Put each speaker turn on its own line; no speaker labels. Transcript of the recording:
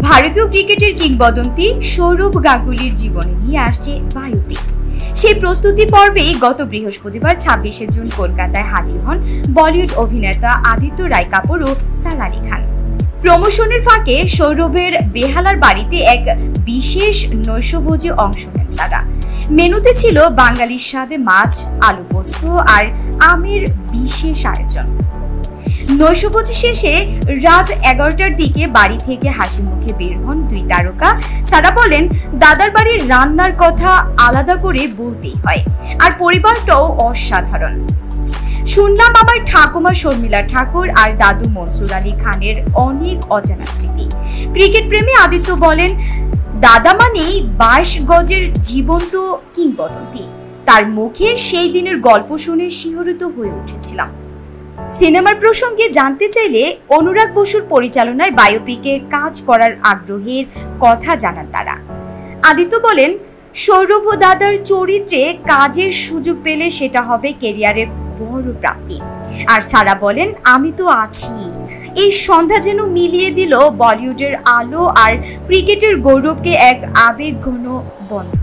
ভারতীয় ক্রিকেটের কিংবদন্তি সৌরভ গাঙ্গুলির জীবনে নিয়ে আসছে বায়োপিক। সেই প্রস্তুতি পর্বেই গত বৃহস্পতিবার ২৬শে জুন কলকাতায় হাজির হন বলিউড অভিনেতা আদিত্য রায় কাপুর ও সারা আলি খান। প্রমোশনের ফাঁকে সৌরভের বেহালার বাড়িতে এক বিশেষ নৈশভোজে অংশ নেন তারা। মেনুতে ছিল বাঙালির স্বাদে মাছ, আলু পোস্ত আর আমের বিশেষ আয়োজন। নৈশভোজি শেষে রাত ১১টার দিকে বাড়ি থেকে হাসি মুখে বের হন দুই তারকা। সারা বলেন, দাদার বাড়ির রান্নার কথা আলাদা করে বলতেই হয়, আর পরিবারটাও অসাধারণ। শুনলাম আমার ঠাকুমা শর্মিলা ঠাকুর আর দাদু মনসুর আলী খানের অনেক অজানা স্মৃতি। ক্রিকেট প্রেমী আদিত্য বলেন, দাদা মানেই ২২ গজের জীবন্ত কিংবদন্তি। তার মুখে সেই দিনের গল্প শুনে শিহরিত হয়ে উঠেছিলাম। সিনেমার প্রসঙ্গে জানতে চাইলে অনুরাগ বসুর পরিচালনায় বায়োপিকে কাজ করার আগ্রহের কথা জানান তারা। আদিত্য বলেন, সৌরভ ও দাদার চরিত্রে কাজের সুযোগ পেলে সেটা হবে ক্যারিয়ারের বড় প্রাপ্তি। আর সারা বলেন, আমি তো আছি। এই সন্ধ্যা যেন মিলিয়ে দিল বলিউডের আলো আর ক্রিকেটের গৌরবকে এক আবেগঘন বন্ধন।